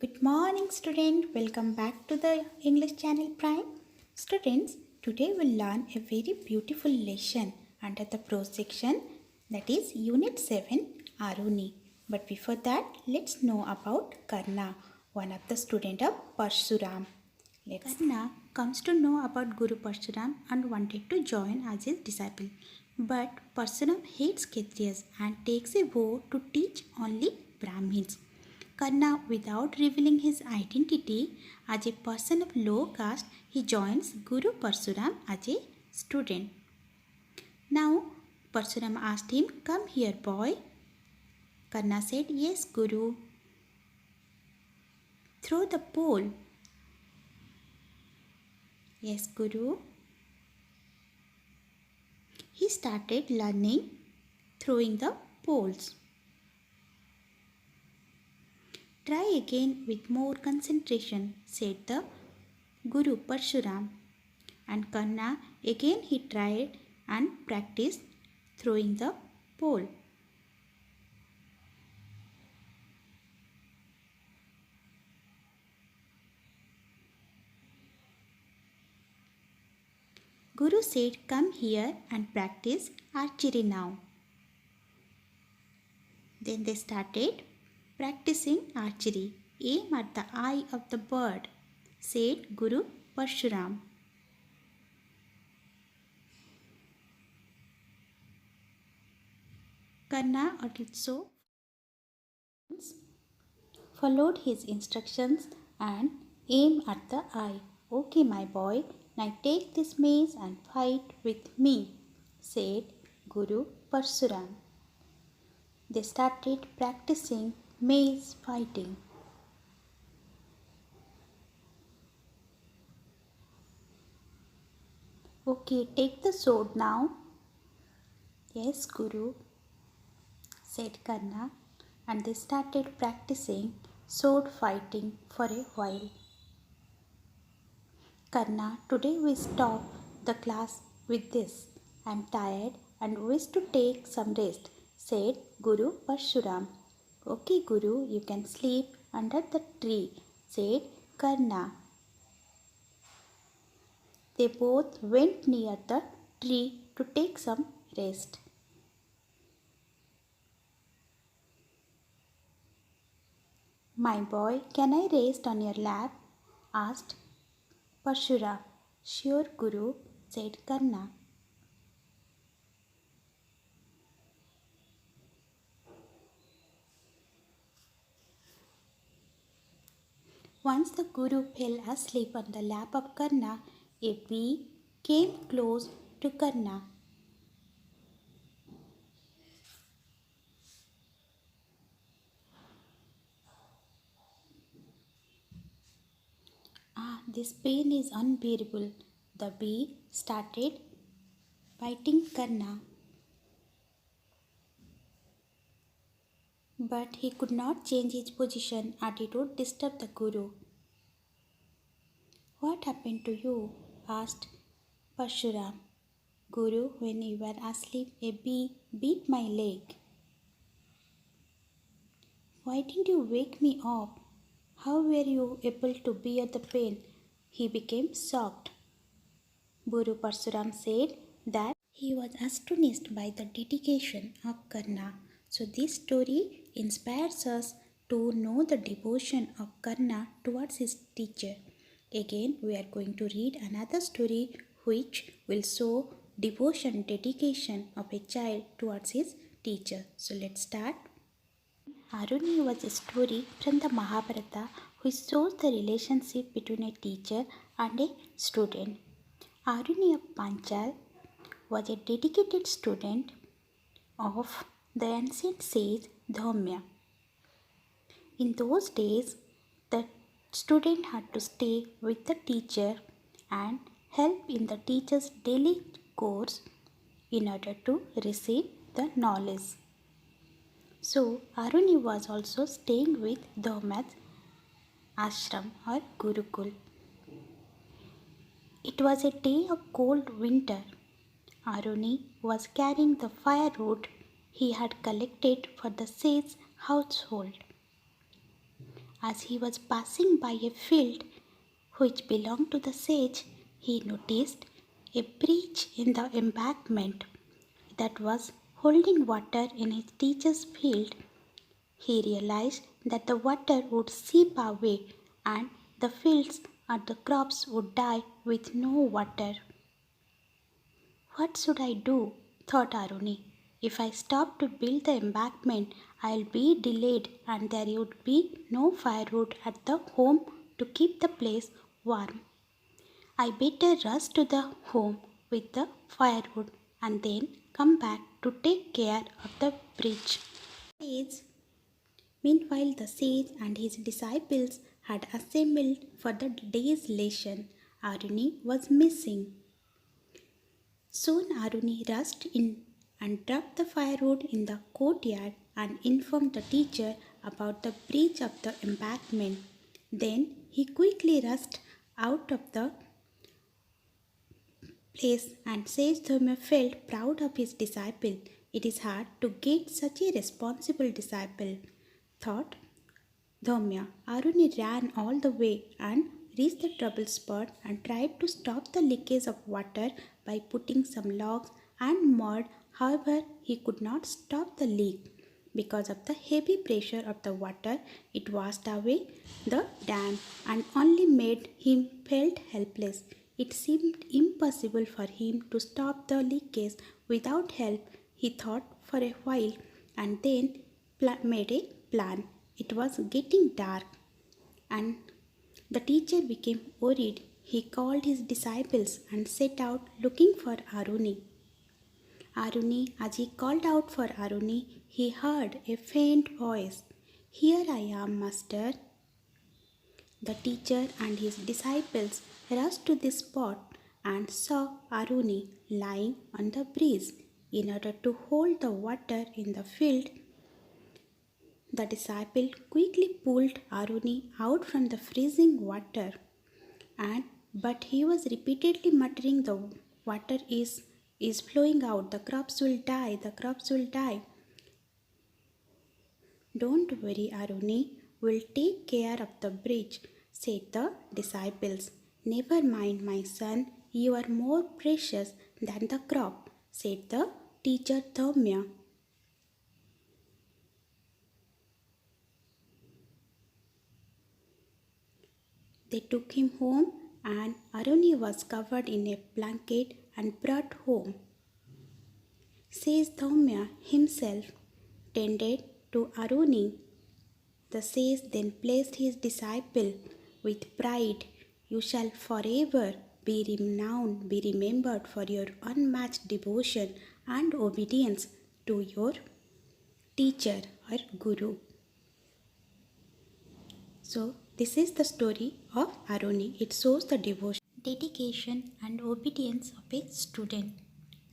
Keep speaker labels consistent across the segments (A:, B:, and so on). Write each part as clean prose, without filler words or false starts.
A: Good morning, student. Welcome back to the English Channel Prime. Students, today we'll learn a very beautiful lesson under the prose section, that is Unit 7 Aruni. But before that, let's know about Karna, one of the student of Parshuram. Karna comes to know about Guru Parshuram and wanted to join as his disciple. But Parshuram hates Kshatriyas and takes a vow to teach only Brahmins. Karna, without revealing his identity as a person of low caste, he joins Guru Parshuram as a student. Now, Parshuram asked him, "Come here, boy." Karna said, "Yes, Guru." "Throw the pole." "Yes, Guru." He started learning throwing the poles. "Try again with more concentration," said the Guru Parshuram. And Karna again he tried and practiced throwing the pole. Guru said, "Come here and practice archery now." Then they started practicing archery. "Aim at the eye of the bird," said Guru Parshuram. Karna also followed his instructions and aimed at the eye. "Okay, my boy, now take this mace and fight with me," said Guru Parshuram. They started practicing mace fighting. "Okay, take the sword now." "Yes, Guru," said Karna, and they started practicing sword fighting for a while. "Karna, today we stop the class with this. I am tired and wish to take some rest," said Guru Parshuram. "Okay, Guru, you can sleep under the tree," said Karna. They both went near the tree to take some rest. "My boy, can I rest on your lap?" asked Parshuram. "Sure, Guru," said Karna. Once the Guru fell asleep on the lap of Karna, a bee came close to Karna. "Ah, this pain is unbearable." The bee started biting Karna, but he could not change his position and it would disturb the Guru. "What happened to you?" asked Parshuram. "Guru, when you were asleep, a bee bit my leg." "Why didn't you wake me up? How were you able to bear the pain?" He became shocked. Guru Parshuram said that he was astonished by the dedication of Karna. So this story inspires us to know the devotion of Karna towards his teacher. Again, we are going to read another story which will show devotion, dedication of a child towards his teacher. So let's start. Aruni was a story from the Mahabharata which shows the relationship between a teacher and a student. Aruni of Panchal was a dedicated student of the ancient sage Dhaumya. In those days, the student had to stay with the teacher and help in the teacher's daily course in order to receive the knowledge. So, Aruni was also staying with Dhaumya's ashram or Gurukul. It was a day of cold winter. Aruni was carrying the firewood he had collected for the sage's household. As he was passing by a field which belonged to the sage, he noticed a breach in the embankment that was holding water in his teacher's field. He realized that the water would seep away and the fields and the crops would die with no water. What should I do? Thought Aruni. If I stop to build the embankment, I'll be delayed and there would be no firewood at the home to keep the place warm. I better rush to the home with the firewood and then come back to take care of the bridge. Meanwhile, the sage and his disciples had assembled for the day's lesson. Aruni was missing. Soon Aruni rushed in and dropped the firewood in the courtyard and informed the teacher about the breach of the embankment. Then he quickly rushed out of the place and Sage Dharma felt proud of his disciple. It is hard to get such a responsible disciple, thought Dhamya. Aruni ran all the way and reached the trouble spot and tried to stop the leakage of water by putting some logs and mud. However, he could not stop the leak. Because of the heavy pressure of the water, it washed away the dam and only made him felt helpless. It seemed impossible for him to stop the leakage without help. He thought for a while and then made a plan. It was getting dark and the teacher became worried. He called his disciples and set out looking for Aruni. As he called out for Aruni, he heard a faint voice. "Here I am, master." The teacher and his disciples rushed to the spot and saw Aruni lying on the bridge. In order to hold the water in the field, the disciple quickly pulled Aruni out from the freezing water, but he was repeatedly muttering, "The water is flowing out. The crops will die. The crops will die." "Don't worry, Aruni. We'll take care of the bridge," said the disciples. "Never mind, my son. You are more precious than the crop," said the teacher Dhamya. They took him home and Aruni was covered in a blanket and brought home. Sage Dhamya himself tended to Aruni. The sage then blessed his disciple with pride. "You shall forever be renowned, be remembered for your unmatched devotion and obedience to your teacher or guru." So, this is the story of Aruni. It shows the devotion, dedication and obedience of a student.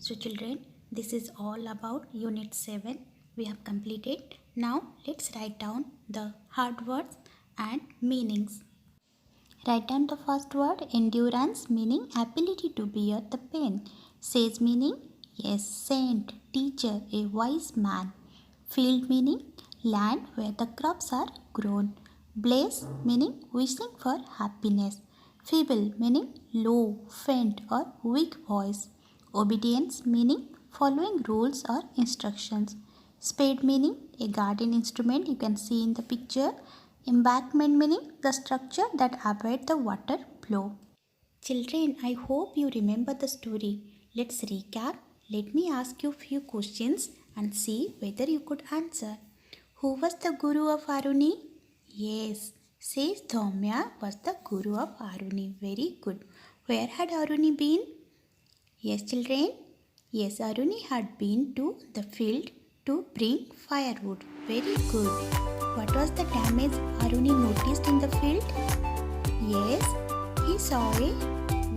A: So children, this is all about Unit 7. We have completed. Now let's write down the hard words and meanings. Write down the first word, endurance, meaning ability to bear the pain. Sage meaning, yes, saint, teacher, a wise man. Field meaning, land where the crops are grown. Bless meaning wishing for happiness. Feeble meaning low, faint or weak voice. Obedience meaning following rules or instructions. Spade meaning a garden instrument you can see in the picture. Embankment meaning the structure that avoids the water flow. Children, I hope you remember the story. Let's recap. Let me ask you few questions and see whether you could answer. Who was the guru of Aruni? Yes, Sage Dhamya was the guru of Aruni. Very good. Where had Aruni been? Yes, children. Yes, Aruni had been to the field to bring firewood. Very good. What was the damage Aruni noticed in the field? Yes, he saw a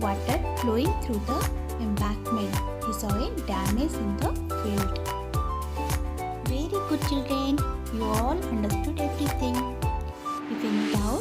A: water flowing through the embankment. He saw a damage in the field. Very good, children. You all understood everything. If any doubt,